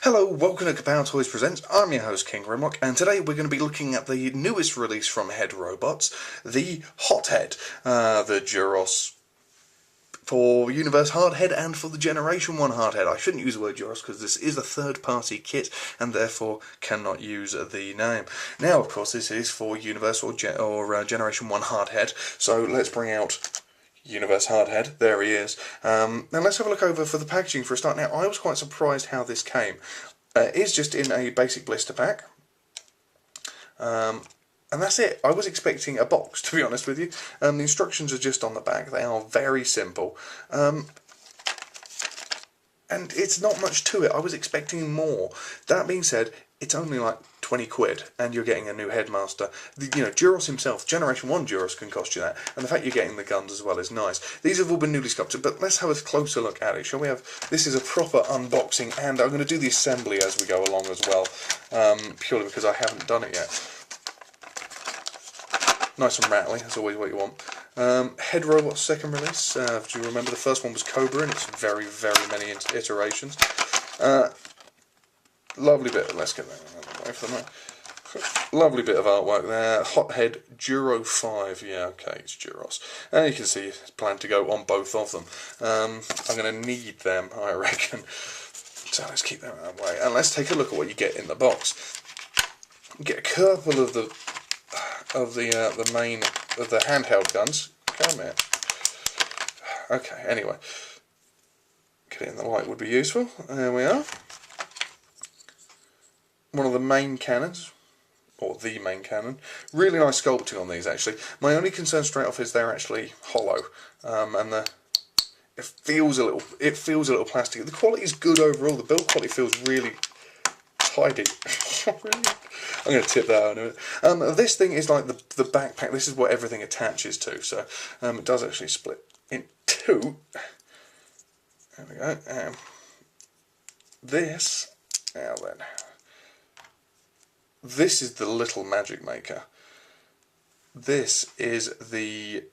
Hello, welcome to Kapow Toys Presents. I'm your host King Grimrock, and today we're going to be looking at the newest release from Head Robots, the Hothead, the Duros for Universe Hardhead and for the Generation 1 Hardhead. I shouldn't use the word Duros because this is a third-party kit and therefore cannot use the name. Now, of course, this is for Universe or Generation 1 Hardhead, so let's bring out Universe Hardhead. There he is. Now let's have a look over for the packaging for a start. Now, I was quite surprised how this came. It is just in a basic blister pack. And that's it. I was expecting a box, to be honest with you. The instructions are just on the back. They are very simple. And it's not much to it. I was expecting more. That being said, it's only like 20 quid and you're getting a new Headmaster. Duros himself, Generation 1 Duros can cost you that. And the fact you're getting the guns as well is nice. These have all been newly sculpted, but let's have a closer look at it, shall we? This is a proper unboxing, and I'm going to do the assembly as we go along as well, purely because I haven't done it yet. Nice and rattly, that's always what you want. Head Robot's second release, do you remember the first one was Cobra, and it's very, very many iterations. Lovely bit, let's get that away from that. Lovely bit of artwork there. Hothead Duro 5, yeah, okay, it's Duros. And you can see it's planned to go on both of them. I'm going to need them, I reckon. So let's keep them out of the way. And let's take a look at what you get in the box. You get a couple of the handheld guns. Come here. Okay, anyway. Getting the light would be useful. There we are. One of the main cannons, or the main cannon. Really nice sculpting on these, actually. My only concern straight off is they're actually hollow, and it feels a little plastic. The quality is good overall. The build quality feels really tidy. I'm going to tip that out in a minute. This thing is like the backpack. This is what everything attaches to. So it does actually split in two. There we go. Now then. This is the little magic maker. This is the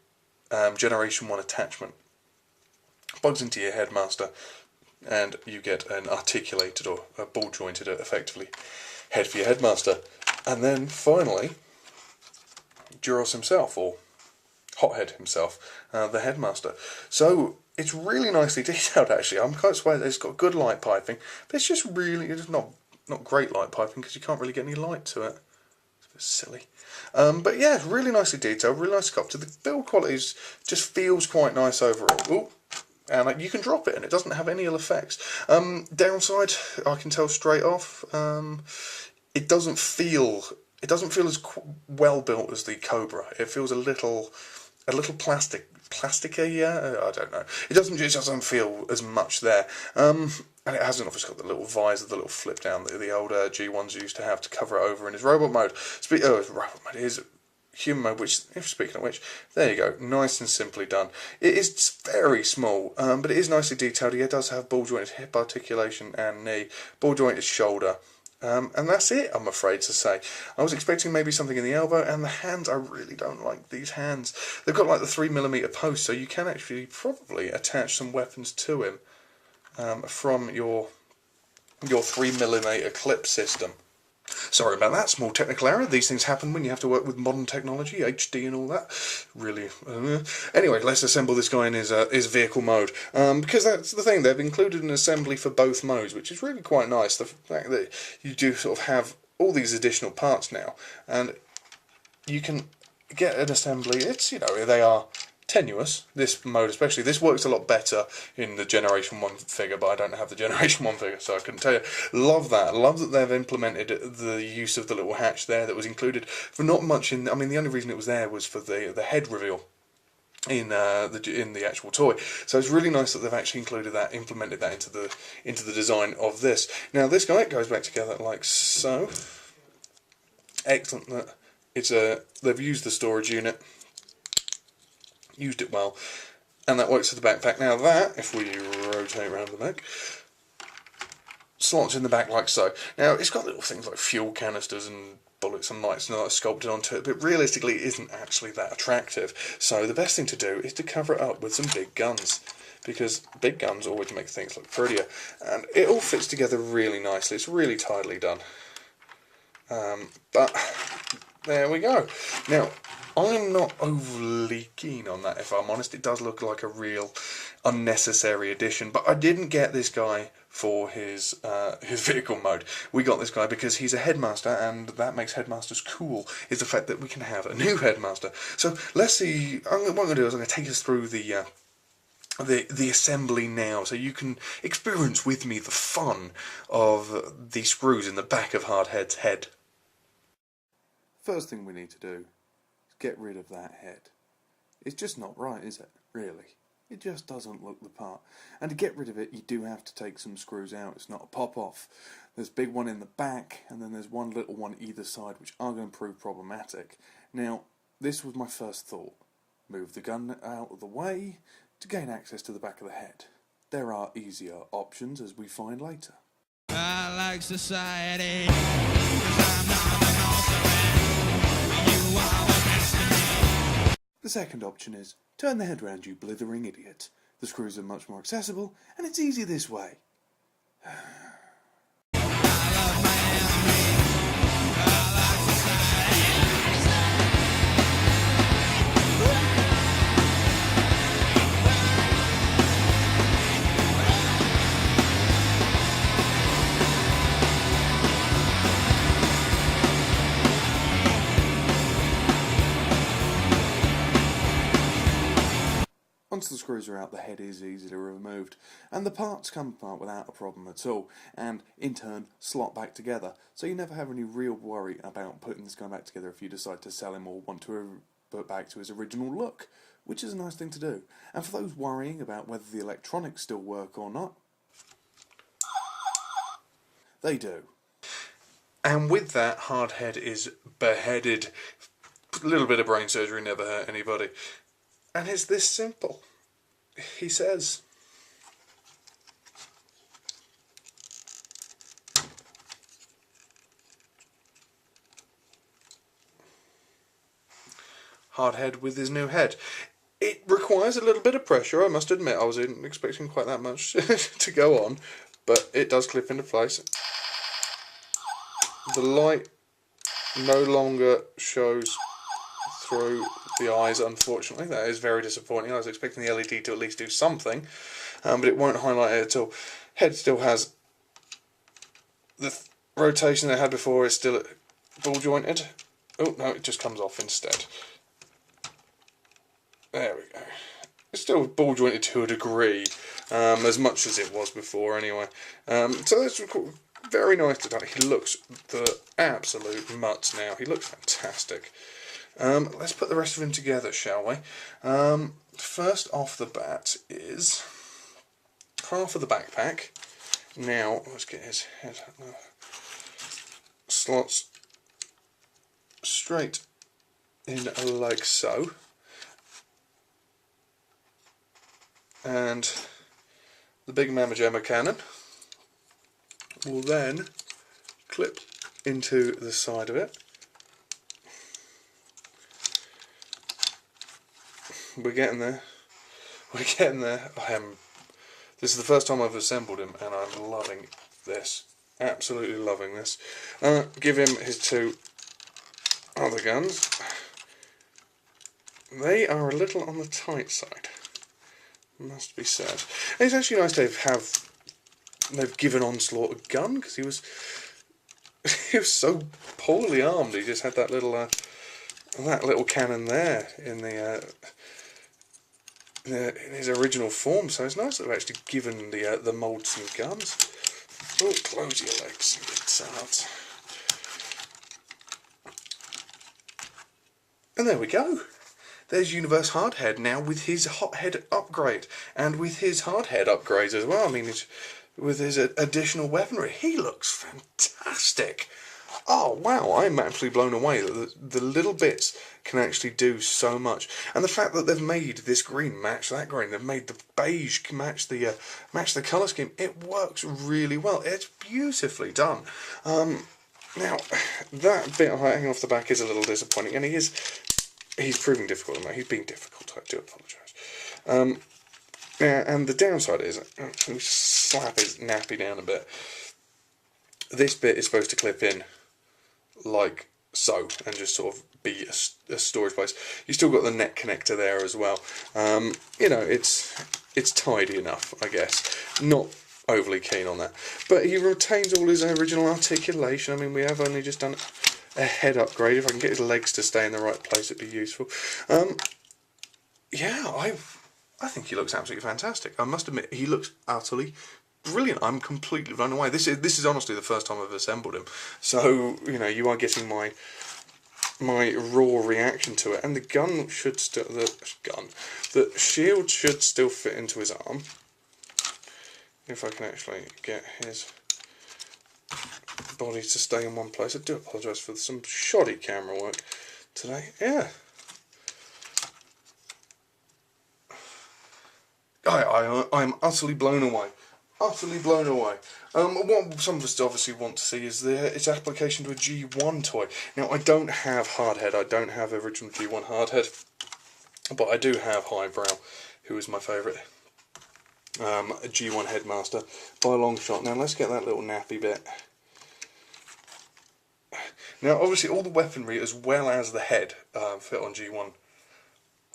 Generation 1 attachment. Plugs into your Headmaster and you get an articulated or a ball jointed effectively head for your Headmaster. And then finally, Duros himself, or Hothead himself, the Headmaster. So it's really nicely detailed actually. I'm quite surprised it's got good light piping, but it's just not great light piping because you can't really get any light to it. It's a bit silly. But yeah, really nicely detailed, really nice sculpted. The build quality just feels quite nice overall. Ooh, and you can drop it and it doesn't have any ill effects. Downside, I can tell straight off, it doesn't feel as well built as the Cobra. It feels a little plasticky, yeah? I don't know. It doesn't feel as much there. And it hasn't obviously got the little visor, the little flip down that the old G1s used to have to cover it over in his robot mode. His human mode, which, speaking of which, there you go, nice and simply done. It is very small, but it is nicely detailed. It does have ball jointed hip articulation and knee, ball jointed shoulder. And that's it, I'm afraid to say. I was expecting maybe something in the elbow, and the hands, I really don't like these hands. They've got like the 3mm post, so you can actually probably attach some weapons to him from your 3mm clip system. Sorry about that, small technical error. These things happen when you have to work with modern technology, HD and all that. Really. Anyway, let's assemble this guy in his vehicle mode. Because that's the thing, they've included an assembly for both modes, which is really quite nice. The fact that you do sort of have all these additional parts now, and you can get an assembly. It's, they are tenuous, this mode especially. This works a lot better in the Generation 1 figure, but I don't have the Generation 1 figure, so I couldn't tell you. Love that. Love that they've implemented the use of the little hatch there that was included for not much in... I mean, the only reason it was there was for the head reveal in the actual toy. So it's really nice that they've actually included that, implemented that into the design of this. Now this guy goes back together like so. Excellent that they've used the storage unit. Used it well, and that works for the backpack. Now that, if we rotate around the back, slots in the back like so. Now it's got little things like fuel canisters and bullets and lights and all that sculpted onto it, but realistically it isn't actually that attractive. So the best thing to do is to cover it up with some big guns, because big guns always make things look prettier. And it all fits together really nicely. It's really tidily done. But there we go. Now, I'm not overly keen on that, if I'm honest. It does look like a real unnecessary addition, but I didn't get this guy for his vehicle mode. We got this guy because he's a headmaster, and that makes headmasters cool, is the fact that we can have a new headmaster. So let's see. What I'm going to do is I'm going to take us through the assembly now, so you can experience with me the fun of the screws in the back of Hardhead's head. First thing we need to do is get rid of that head. It's just not right, is it? Really? It just doesn't look the part. And to get rid of it, you do have to take some screws out. It's not a pop-off. There's a big one in the back, and then there's one little one either side, which are going to prove problematic. Now, this was my first thought. Move the gun out of the way to gain access to the back of the head. There are easier options, as we find later. I like society, 'cause I'm not the most of it. You are the best of me. The second option is turn the head round, you blithering idiot. The screws are much more accessible, and it's easy this way. Once the screws are out, the head is easily removed, and the parts come apart without a problem at all, and in turn slot back together, so you never have any real worry about putting this guy back together if you decide to sell him or want to put back to his original look, which is a nice thing to do. And for those worrying about whether the electronics still work or not, they do. And with that, Hardhead is beheaded. A little bit of brain surgery never hurt anybody. And it's this simple. He says, Hardhead with his new head. It requires a little bit of pressure, I must admit. I wasn't expecting quite that much to go on, but it does clip into place. The light no longer shows through the eyes, unfortunately. That is very disappointing. I was expecting the LED to at least do something, but it won't highlight it at all. Head still has the rotation it had before. Is still ball jointed. Oh no, it just comes off instead. There we go. It's still ball jointed to a degree, as much as it was before anyway. So that's very nice to do. He looks the absolute mutts now. He looks fantastic. Let's put the rest of him together, shall we? First off the bat is half of the backpack. Now, let's get his head. Slots straight in like so. And the big Mamma Jamma cannon will then clip into the side of it. We're getting there. We're getting there. This is the first time I've assembled him, and I'm loving this. Absolutely loving this. Give him his two other guns. They are a little on the tight side, must be said. And it's actually nice to have they've given Onslaught a gun, because he was so poorly armed. He just had that little cannon there in his original form. So it's nice that they've actually given the mould some guns. Oh, close your legs and get out. And there we go. There's Universe Hardhead now with his Hothead upgrade, and with his Hardhead upgrades as well. I mean, with his additional weaponry, he looks fantastic. Oh wow, I'm actually blown away that the little bits can actually do so much, and the fact that they've made this green match that green, they've made the beige match the colour scheme. It works really well. It's beautifully done. Now, that bit hanging off the back is a little disappointing, and he's proving difficult. He's being difficult, I do apologise. And the downside is, let me slap his nappy down a bit. This bit is supposed to clip in like so, and just sort of be a storage place. You still got the neck connector there as well. You know, it's tidy enough, I guess. Not overly keen on that, but he retains all his original articulation. I mean, we have only just done a head upgrade. If I can get his legs to stay in the right place, it'd be useful. Yeah, I think he looks absolutely fantastic. I must admit, he looks utterly brilliant. I'm completely blown away. This is honestly the first time I've assembled him, so you know, you are getting my raw reaction to it. And the gun should still the shield should still fit into his arm. If I can actually get his body to stay in one place. I do apologise for some shoddy camera work today. Yeah. I'm utterly blown away. Utterly blown away. What some of us obviously want to see is its application to a G1 toy. Now, I don't have Hardhead. I don't have original G1 Hardhead, but I do have Highbrow, who is my favourite G1 Headmaster by a long shot. Now, let's get that little nappy bit. Now, obviously, all the weaponry as well as the head fit on G1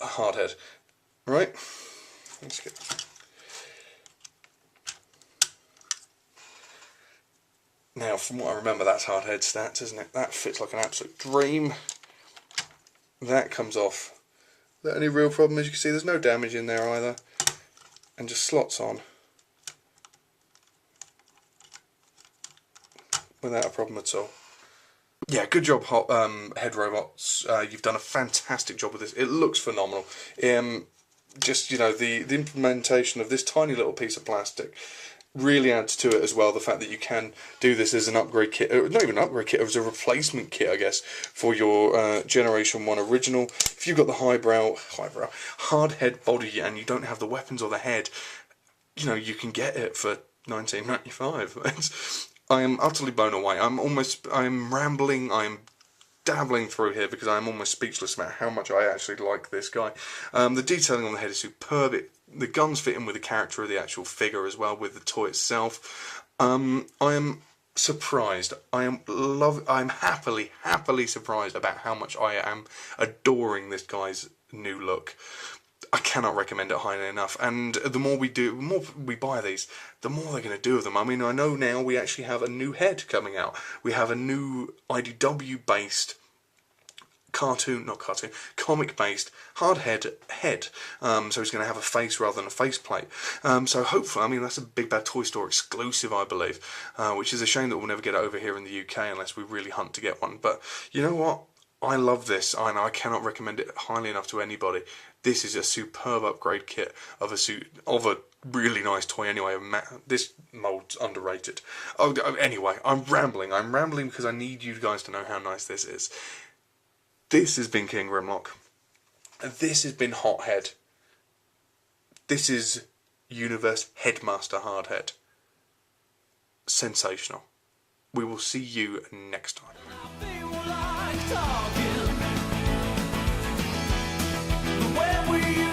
Hardhead, right? Let's get. Now, from what I remember, that's Hardhead stats, isn't it? That fits like an absolute dream. That comes off. The only real problem, as you can see, there's no damage in there either, and just slots on without a problem at all. Yeah, good job, Head Robots. You've done a fantastic job with this. It looks phenomenal. Just, you know, the implementation of this tiny little piece of plastic really adds to it as well. The fact that you can do this as an upgrade kit, not even an upgrade kit, as a replacement kit, I guess, for your Generation 1 original. If you've got the highbrow, hard head body and you don't have the weapons or the head, you know, you can get it for $19.95. I am utterly blown away. I'm rambling, I'm dabbling through here because I'm almost speechless about how much I actually like this guy. The detailing on the head is superb. The guns fit in with the character of the actual figure as well, with the toy itself. I am surprised. I'm happily surprised about how much I am adoring this guy's new look. I cannot recommend it highly enough, and the more we buy these, the more they're going to do with them. I mean, I know now we actually have a new head coming out. We have a new IDW-based comic-based hardhead head. So he's going to have a face rather than a faceplate. So hopefully, I mean, that's a Big Bad Toy Store exclusive, I believe, which is a shame that we'll never get it over here in the UK unless we really hunt to get one. But you know what? I love this, and I cannot recommend it highly enough to anybody. This is a superb upgrade kit of a really nice toy. Anyway, this mold's underrated. Oh, anyway, I'm rambling. I'm rambling because I need you guys to know how nice this is. This has been King Grimlock. This has been Hothead. This is Universe Headmaster Hardhead. Sensational. We will see you next time. When we